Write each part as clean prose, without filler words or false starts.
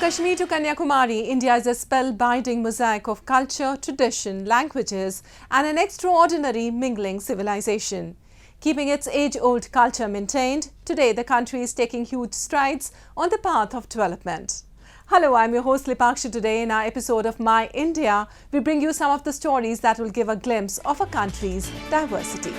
Kashmir to Kanyakumari, India is a spellbinding mosaic of culture, tradition, languages and an extraordinary mingling civilization. Keeping its age-old culture maintained, today the country is taking huge strides on the path of development. Hello, I'm your host Lipakshi. Today in our episode of My India, we bring you some of the stories that will give a glimpse of a country's diversity.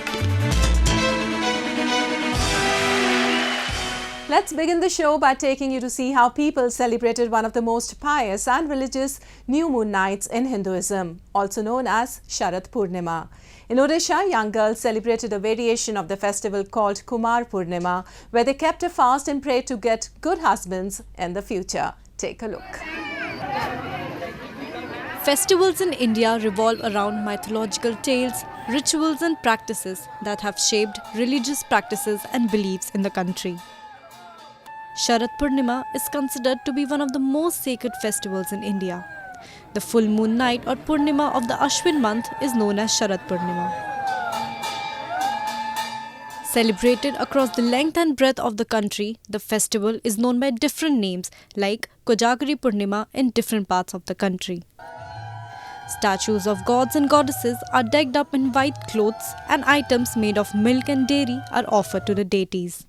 Let's begin the show by taking you to see how people celebrated one of the most pious and religious new moon nights in Hinduism, also known as Sharad Purnima. In Odisha, young girls celebrated a variation of the festival called Kumar Purnima, where they kept a fast and prayed to get good husbands in the future. Take a look. Festivals in India revolve around mythological tales, rituals and practices that have shaped religious practices and beliefs in the country. Sharad Purnima is considered to be one of the most sacred festivals in India. The full moon night or Purnima of the Ashwin month is known as Sharad Purnima. Celebrated across the length and breadth of the country, the festival is known by different names like Kojagari Purnima in different parts of the country. Statues of gods and goddesses are decked up in white clothes and items made of milk and dairy are offered to the deities.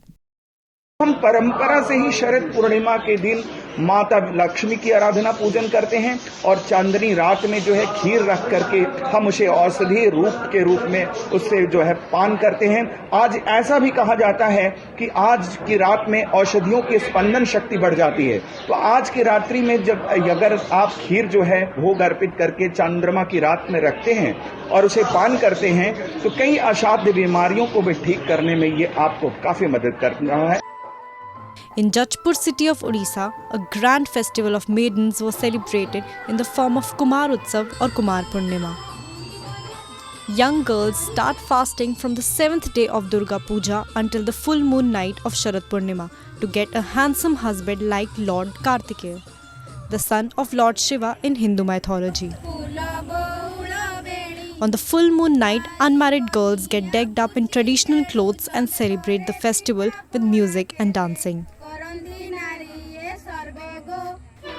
हम परंपरा से ही शरद पूर्णिमा के दिन माता लक्ष्मी की आराधना पूजन करते हैं और चांदनी रात में जो है खीर रख करके हम उसे औषधि रूप के रूप में उससे जो है पान करते हैं। आज ऐसा भी कहा जाता है कि आज की रात में औषधियों की स्पंदन शक्ति बढ़ जाती है, तो आज की रात्रि में जब अगर आप खीर जो है भोग अर्पित करके चंद्रमा की रात में रखते हैं और उसे पान करते हैं तो कई असाध्य बीमारियों को भी ठीक करने में ये आपको काफी मदद कर रहा है। In Jajpur city of Odisha, a grand festival of maidens was celebrated in the form of Kumar Utsav or Kumar Purnima. Young girls start fasting from the 7th day of Durga Puja until the full moon night of Sharad Purnima to get a handsome husband like Lord Kartikeya, the son of Lord Shiva in Hindu mythology. On the full moon night, unmarried girls get decked up in traditional clothes and celebrate the festival with music and dancing.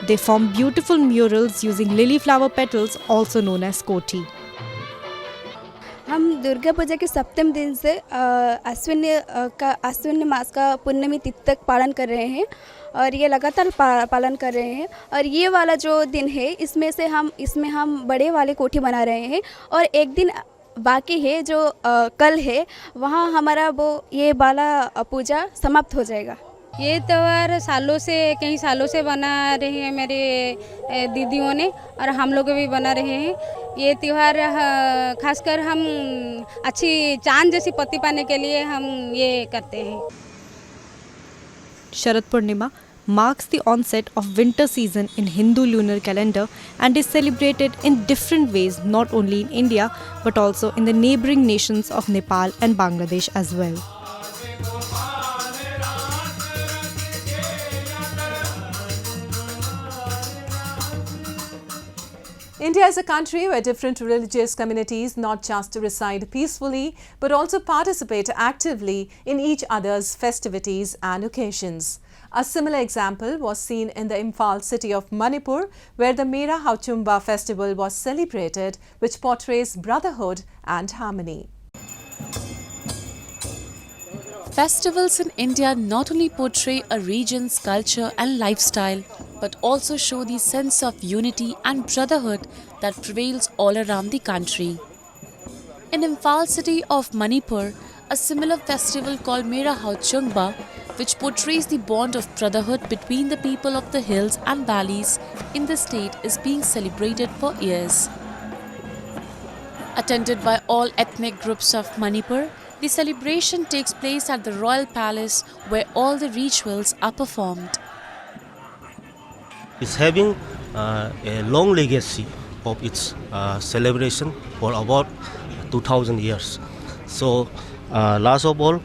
They form beautiful murals using lily flower petals, also known as koti. हम दुर्गा पूजा के सप्तम दिन से अश्विन मास का पूर्णिमा तिथि तक पालन कर रहे हैं और ये लगातार पालन कर रहे हैं। और ये वाला जो दिन है इसमें हम बड़े वाले कोठी बना रहे हैं और एक दिन बाकी है जो कल है, वहाँ हमारा वो ये वाला पूजा समाप्त हो जाएगा। ये त्यौहार कई सालों से बना रहे हैं मेरे दीदियों ने और हम लोग भी बना रहे हैं। ये त्यौहार खासकर हम अच्छी चांद जैसी पति पाने के लिए हम ये करते हैं। Sharad Purnima marks the onset of winter season in Hindu lunar calendar and is celebrated in different ways not only in India but also in the neighboring nations of Nepal and Bangladesh as well. India is a country where different religious communities not just reside peacefully but also participate actively in each other's festivities and occasions. A similar example was seen in the Imphal city of Manipur, where the Mera Houchongba festival was celebrated, which portrays brotherhood and harmony. Festivals in India not only portray a region's culture and lifestyle, but also show the sense of unity and brotherhood that prevails all around the country. In Imphal city of Manipur, a similar festival called Mera Houchongba, which portrays the bond of brotherhood between the people of the hills and valleys in the state, is being celebrated for years. Attended by all ethnic groups of Manipur, the celebration takes place at the royal palace where all the rituals are performed. It's having a long legacy of its celebration for about 2000 years. So last of all,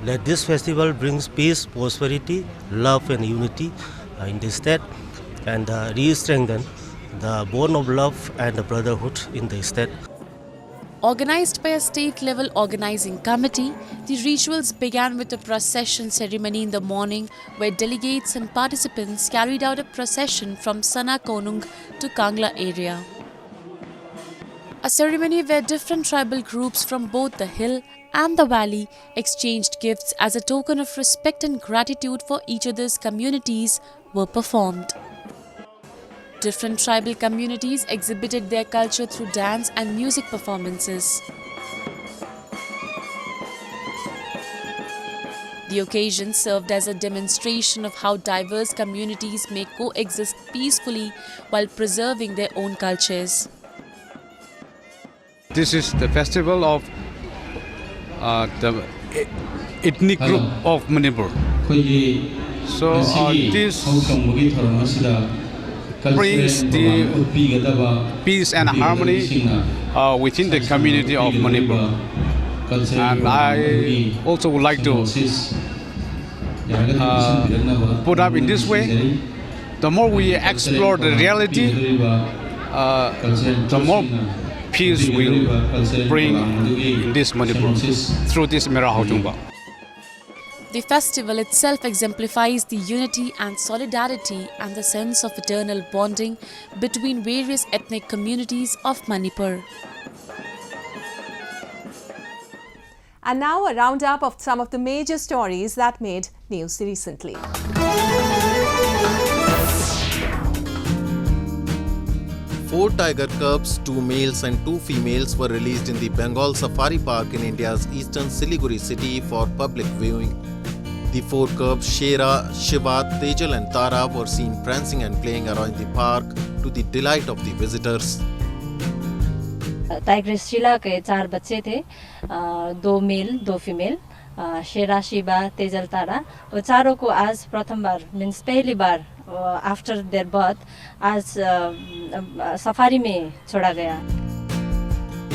let this festival brings peace, prosperity, love and unity in the state and re-strengthen the bond of love and the brotherhood in the state. Organized by a state-level organizing committee, the rituals began with a procession ceremony in the morning where delegates and participants carried out a procession from Sana Konung to Kangla area. A ceremony where different tribal groups from both the hill and the valley exchanged gifts as a token of respect and gratitude for each other's communities were performed. Different tribal communities exhibited their culture through dance and music performances. The occasion served as a demonstration of how diverse communities may coexist peacefully while preserving their own cultures. This is the festival of the ethnic group of Manipur. So this brings the peace and harmony within the community of Manipur. And I also would like to put up in this way, the more we explore the reality, the more peace will bring in this Manipur through this Mera Houchongba. The festival itself exemplifies the unity and solidarity and the sense of eternal bonding between various ethnic communities of Manipur. And now a roundup of some of the major stories that made news recently. 4 tiger cubs, 2 males and 2 females were released in the Bengal Safari Park in India's eastern Siliguri city for public viewing. The 4 cubs, Shera, Shiva, Tejal and Tara were seen prancing and playing around the park to the delight of the visitors. Tigress Sheela के 4 बच्चे थे, 2 male 2 female, Shera, Shiva, Tejal, Tara. वो चारों को आज प्रथम बार means पहली बार आफ्टर देयर बर्थ आज सफारी में छोड़ा गया।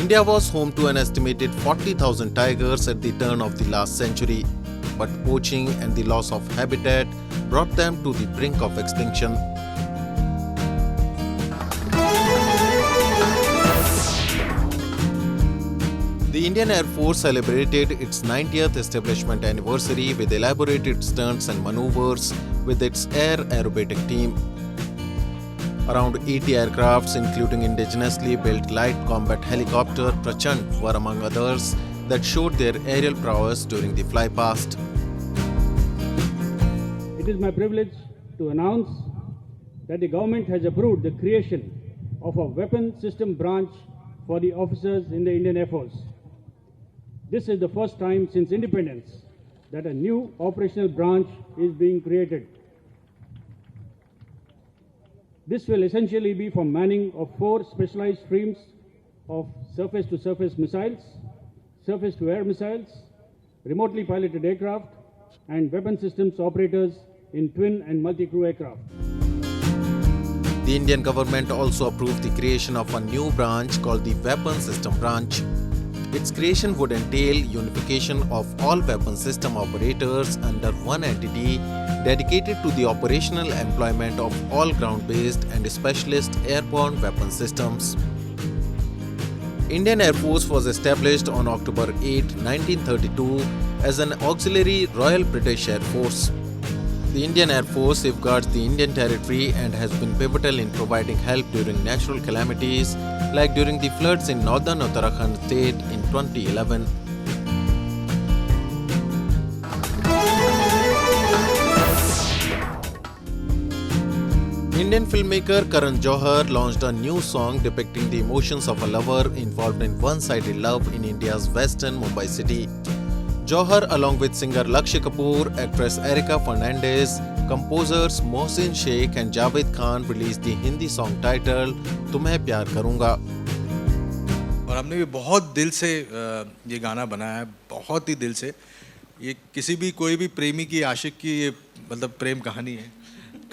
India was home to an estimated 40,000 tigers at the turn of the last century, but poaching and the loss of habitat brought them to the brink of extinction. The Indian Air Force celebrated its 90th establishment anniversary with elaborated stunts and maneuvers with its air aerobatic team. Around 80 aircrafts, including indigenously built light combat helicopter Prachand, were among others that showed their aerial prowess during the flypast. It is my privilege to announce that the government has approved the creation of a weapon system branch for the officers in the Indian Air Force. This is the first time since independence that a new operational branch is being created. This will essentially be for manning of 4 specialized streams of surface-to-surface missiles, surface-to-air missiles, remotely piloted aircraft, and weapon systems operators in twin and multi-crew aircraft. The Indian government also approved the creation of a new branch called the Weapon System Branch. Its creation would entail unification of all weapon system operators under one entity dedicated to the operational employment of all ground-based and specialist airborne weapon systems. Indian Air Force was established on October 8, 1932 as an auxiliary Royal British Air Force. The Indian Air Force safeguards the Indian territory and has been pivotal in providing help during natural calamities like during the floods in northern Uttarakhand state in 2011. Indian filmmaker Karan Johar launched a new song depicting the emotions of a lover involved in one-sided love in India's western Mumbai city. Johar, along with singer Lakshya Kapoor, actress Erica Fernandez, composers Mohsin Sheikh and Javed Khan released the Hindi song titled "Tumhe Pyar Karunga." और हमने भी बहुत दिल से ये गाना बनाया है, बहुत ही दिल से। ये किसी भी कोई भी प्रेमी की आशिक की ये मतलब प्रेम कहानी है।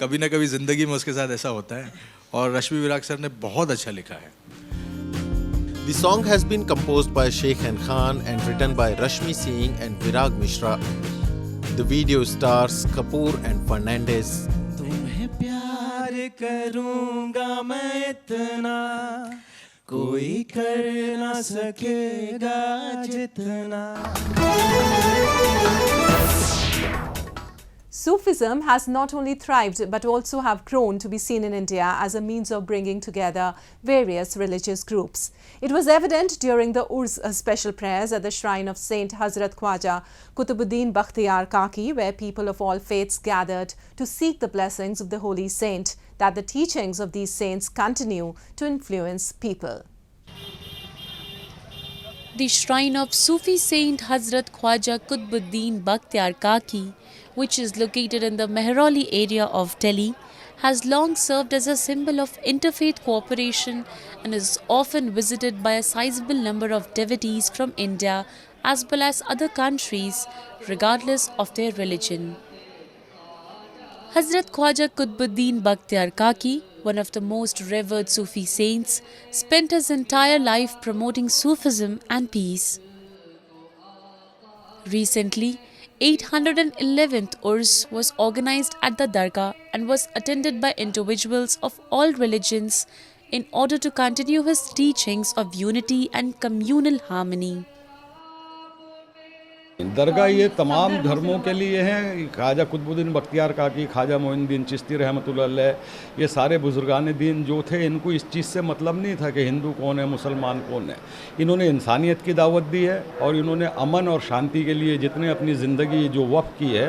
कभी ना कभी जिंदगी में उसके साथ ऐसा होता है और रश्मि विराग सर ने बहुत अच्छा लिखा है। The song has been composed by Sheikh and Khan and written by Rashmi Singh and Virag Mishra. The video stars Kapoor and Fernandez. तुम्हें प्यार करूंगा मैं इतना, कोई कर ना सकेगा जितना। Sufism has not only thrived but also have grown to be seen in India as a means of bringing together various religious groups. It was evident during the Urs special prayers at the shrine of Saint Hazrat Khwaja, Qutubuddin Bakhtiyar Kaki, where people of all faiths gathered to seek the blessings of the holy saint, that the teachings of these saints continue to influence people. The shrine of Sufi Saint Hazrat Khwaja Qutubuddin Bakhtiyar Kaki, which is located in the Mehrauli area of Delhi, has long served as a symbol of interfaith cooperation and is often visited by a sizable number of devotees from India as well as other countries, regardless of their religion. Hazrat Khwaja Qutubuddin Bakhtiyar Kaki, one of the most revered Sufi saints, spent his entire life promoting Sufism and peace. Recently, 811th Urs was organized at the Dargah and was attended by individuals of all religions in order to continue his teachings of unity and communal harmony. दरगाह ये तमाम धर्मों के लिए हैं। ख्वाजा कुतुबुद्दीन बख्तियार काकी, ख्वाजा मोइनुद्दीन चिश्ती रहमतुल्लाह अलैह, ये सारे बुजुर्गान दीन जो थे, इनको इस चीज़ से मतलब नहीं था कि हिंदू कौन है, मुसलमान कौन है। इन्होंने इंसानियत की दावत दी है और इन्होंने अमन और शांति के लिए जितने अपनी ज़िंदगी जो वक़्फ़ की है,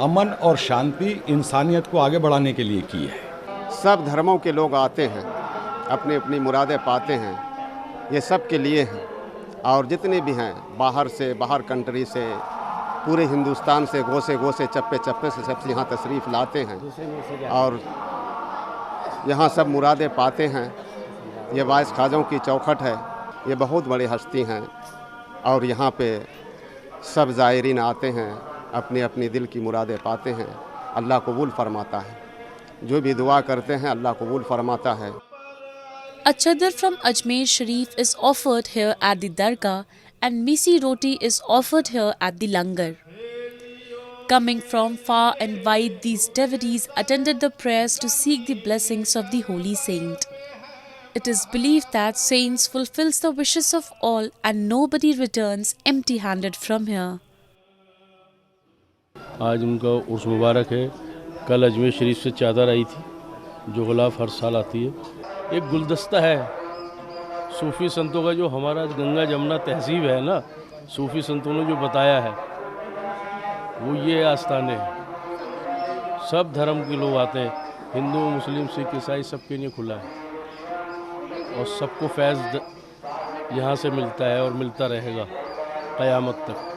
अमन और शांति इंसानियत को आगे बढ़ाने के लिए की है। सब धर्मों के लोग आते हैं, अपनी अपनी मुरादें पाते हैं, ये सब के लिए हैं। और जितने भी हैं बाहर से, बाहर कंट्री से, पूरे हिंदुस्तान से, गोसे गोसे, चप्पे चप्पे से सब यहाँ तशरीफ़ लाते हैं और यहाँ सब मुरादें पाते हैं। ये 22 ख्वाजों की चौखट है, ये बहुत बड़ी हस्ती हैं और यहाँ पे सब ज़ायरीन आते हैं, अपनी अपनी दिल की मुरादें पाते हैं। अल्लाह कबूल फरमाता है, जो भी दुआ करते हैं अल्लाह कबूल फरमाता है। A chadar from Ajmer Sharif is offered here at the Dargah and misi roti is offered here at the Langar. Coming from far and wide, these devotees attended the prayers to seek the blessings of the holy saint. It is believed that saints fulfills the wishes of all and nobody returns empty-handed from here. आज उनका उर्स मुबारक है। कल अजमेर शरीफ से चादर आई थी जो गुलाब हर साल आती है। एक गुलदस्ता है सूफ़ी संतों का, जो हमारा गंगा जमुना तहजीब है ना, सूफ़ी संतों ने जो बताया है वो ये आस्थाने हैं। सब धर्म के लोग आते हैं, हिंदू, मुस्लिम, सिख, ईसाई, सबके लिए खुला है और सबको फैज़ यहाँ से मिलता है और मिलता रहेगा क़यामत तक।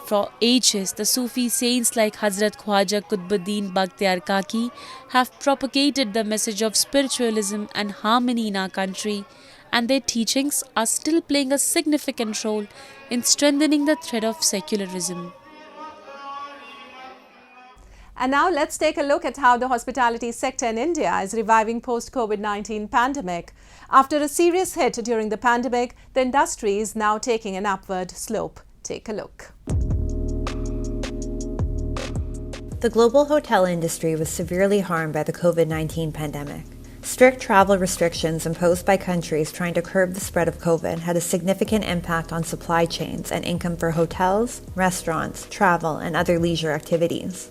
For ages, the Sufi saints like Hazrat Khwaja Qutubuddin Bakhtiyar Kaki have propagated the message of spiritualism and harmony in our country, and their teachings are still playing a significant role in strengthening the thread of secularism. And now let's take a look at how the hospitality sector in India is reviving post-COVID-19 pandemic. After a serious hit during the pandemic, the industry is now taking an upward slope. Take a look. The global hotel industry was severely harmed by the COVID-19 pandemic. Strict travel restrictions imposed by countries trying to curb the spread of COVID had a significant impact on supply chains and income for hotels, restaurants, travel, and other leisure activities.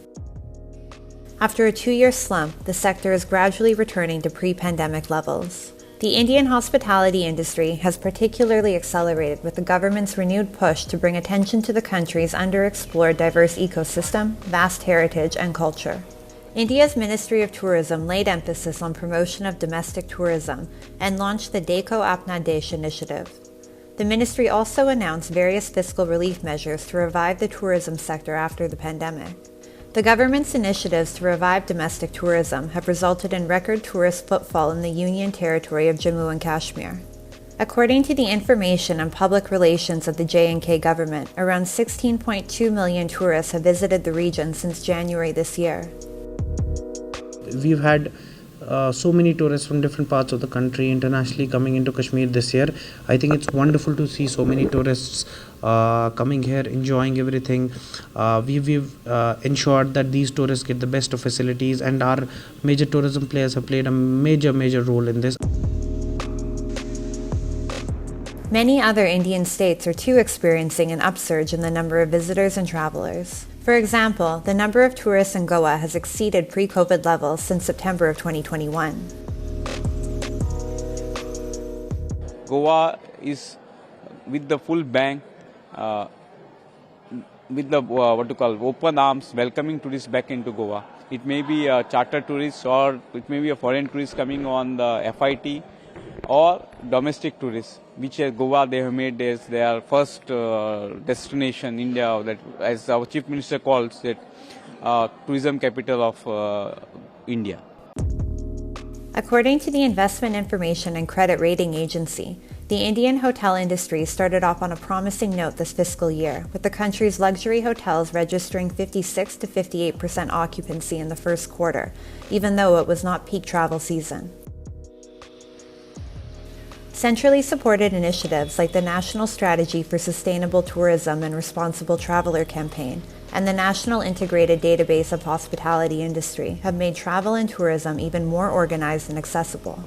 After a 2-year slump, the sector is gradually returning to pre-pandemic levels. The Indian hospitality industry has particularly accelerated with the government's renewed push to bring attention to the country's underexplored diverse ecosystem, vast heritage, and culture. India's Ministry of Tourism laid emphasis on promotion of domestic tourism and launched the Dekho Apna Desh initiative. The ministry also announced various fiscal relief measures to revive the tourism sector after the pandemic. The government's initiatives to revive domestic tourism have resulted in record tourist footfall in the Union Territory of Jammu and Kashmir. According to the information and public relations of the J&K government, around 16.2 million tourists have visited the region since January this year. We've had so many tourists from different parts of the country internationally coming into Kashmir this year. I think it's wonderful to see so many tourists coming here, enjoying everything. We've ensured that these tourists get the best of facilities, and our major tourism players have played a major role in this. Many other Indian states are too experiencing an upsurge in the number of visitors and travelers. For example, the number of tourists in Goa has exceeded pre-COVID levels since September of 2021. Goa is with the full bang, with the open arms, welcoming tourists back into Goa. It may be a charter tourist or it may be a foreign tourist coming on the FIT or domestic tourists, which Goa they have made as their first destination, India, that as our Chief Minister calls it, tourism capital of India. According to the Investment Information and Credit Rating Agency, the Indian hotel industry started off on a promising note this fiscal year, with the country's luxury hotels registering 56 to 58% occupancy in the first quarter, even though it was not peak travel season. Centrally supported initiatives like the National Strategy for Sustainable Tourism and Responsible Traveler campaign and the National Integrated Database of Hospitality Industry have made travel and tourism even more organized and accessible.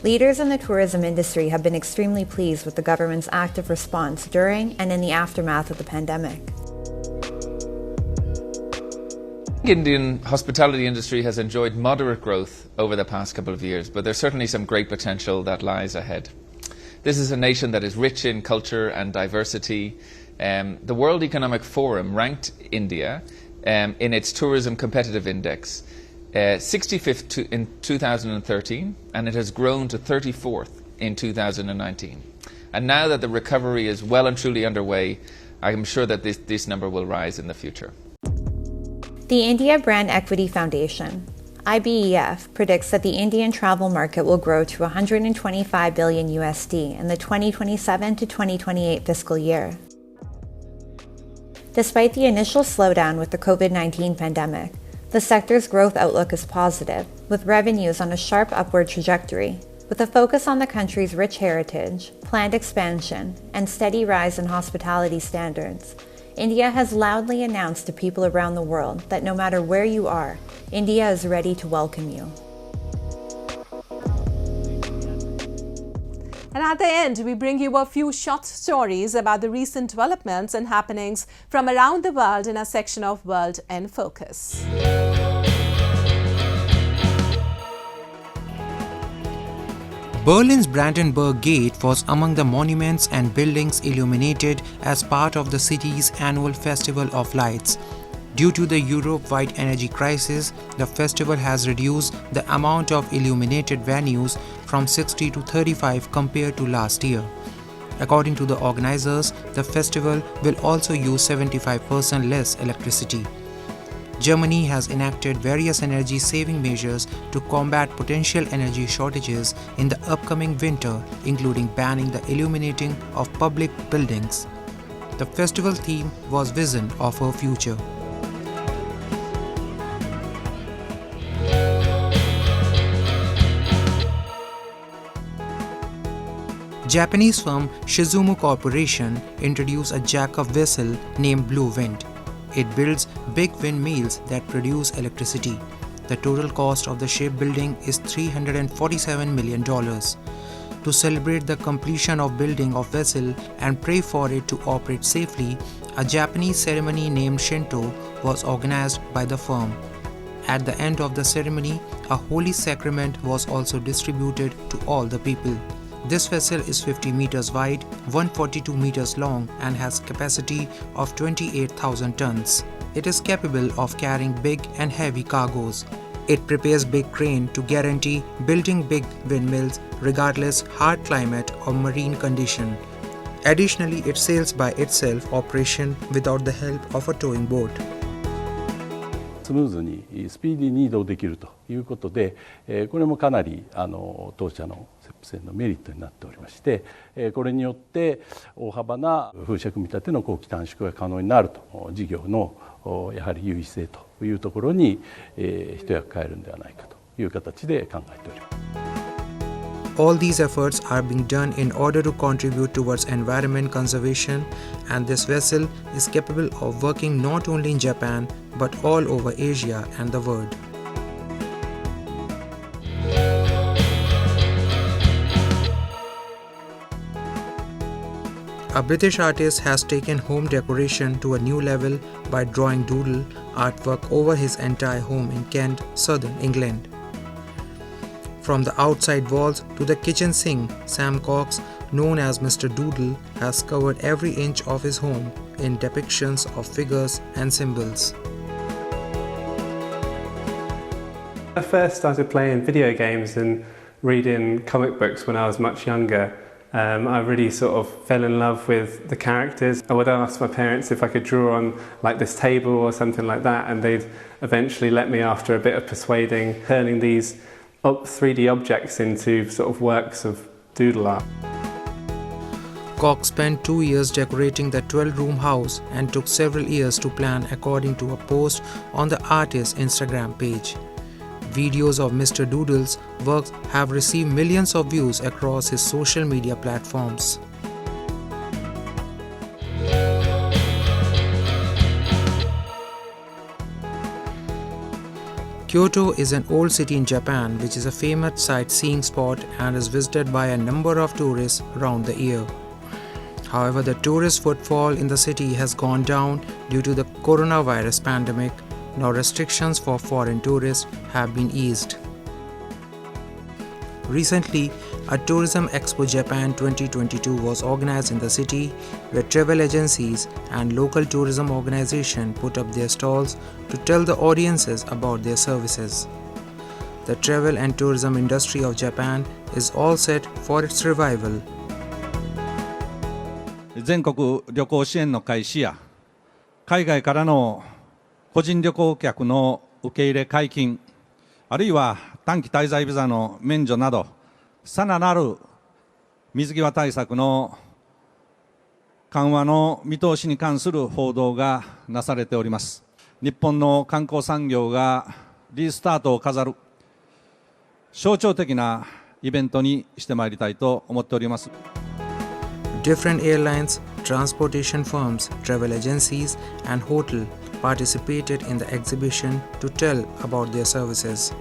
Leaders in the tourism industry have been extremely pleased with the government's active response during and in the aftermath of the pandemic. Indian hospitality industry has enjoyed moderate growth over the past couple of years, but there's certainly some great potential that lies ahead. This is a nation that is rich in culture and diversity. The World Economic Forum ranked India in its Tourism Competitive Index 65th in 2013, and it has grown to 34th in 2019. And now that the recovery is well and truly underway, I am sure that this number will rise in the future. The India Brand Equity Foundation, IBEF, predicts that the Indian travel market will grow to $125 billion USD in the 2027 to 2028 fiscal year. Despite the initial slowdown with the COVID-19 pandemic, the sector's growth outlook is positive, with revenues on a sharp upward trajectory. With a focus on the country's rich heritage, planned expansion, and steady rise in hospitality standards, India has loudly announced to people around the world that no matter where you are, India is ready to welcome you. And at the end, we bring you a few short stories about the recent developments and happenings from around the world in a section of World in Focus. Berlin's Brandenburg Gate was among the monuments and buildings illuminated as part of the city's annual Festival of Lights. Due to the Europe-wide energy crisis, the festival has reduced the amount of illuminated venues from 60 to 35 compared to last year. According to the organizers, the festival will also use 75% less electricity. Germany has enacted various energy-saving measures to combat potential energy shortages in the upcoming winter, including banning the illuminating of public buildings. The festival theme was Vision of a Future. Japanese firm Shizumu Corporation introduced a jack-up vessel named Blue Wind. It builds big windmills that produce electricity. The total cost of the shipbuilding is $347 million. To celebrate the completion of building of vessel and pray for it to operate safely, a Japanese ceremony named Shinto was organized by the firm. At the end of the ceremony, a holy sacrament was also distributed to all the people. This vessel is 50 meters wide, 142 meters long and has capacity of 28,000 tons. It is capable of carrying big and heavy cargoes. It prepares big crane to guarantee building big windmills regardless hard climate or marine condition. Additionally, it sails by itself operation without the help of a towing boat. スムーズにスピーディーに移動できるということで、これもかなり当社の船のメリットになっておりまして、これによって大幅な風車組み立ての工期短縮が可能になると、事業のやはり優位性というところに一役買えるんではないかという形で考えております。All these efforts are being done in order to contribute towards environment conservation, and this vessel is capable of working not only in Japan but all over Asia and the world. A British artist has taken home decoration to a new level by drawing doodle artwork over his entire home in Kent, southern England. From the outside walls to the kitchen sink, Sam Cox, known as Mr. Doodle, has covered every inch of his home in depictions of figures and symbols. I first started playing video games and reading comic books when I was much younger. I really sort of fell in love with the characters. I would ask my parents if I could draw on like this table or something like that, and they'd eventually let me, after a bit of persuading, turning these 3D objects into sort of works of doodle art. Cox spent 2 years decorating the 12-room house and took several years to plan, according to a post on the artist's Instagram page. Videos of Mr. Doodle's works have received millions of views across his social media platforms. Kyoto is an old city in Japan which is a famous sightseeing spot and is visited by a number of tourists around the year. However, the tourist footfall in the city has gone down due to the coronavirus pandemic. Now restrictions for foreign tourists have been eased. Recently, a Tourism Expo Japan 2022 was organized in the city, where travel agencies and local tourism organizations put up their stalls to tell the audiences about their services. The travel and tourism industry of Japan is all set for its revival. 全国旅行支援の開始や海外からの個人旅行客の受け入れ解禁、あるいは短期滞在ビザの免除など、さらなる水際対策の緩和の見通しに関する報道がなされております。日本の観光産業がリスタートを飾る象徴的なイベントにしてまいりたいと思っております。Different airlines, transportation firms, travel agencies, and hotels participated in the exhibition to tell about their services.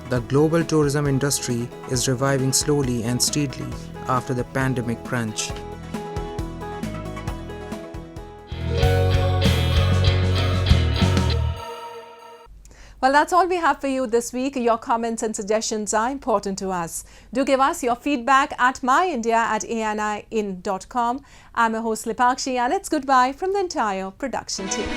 The global tourism industry is reviving slowly and steadily after the pandemic crunch. Well, that's all we have for you this week. Your comments and suggestions are important to us. Do give us your feedback at myindia@anin.com. I'm your host Lipakshi, and it's goodbye from the entire production team.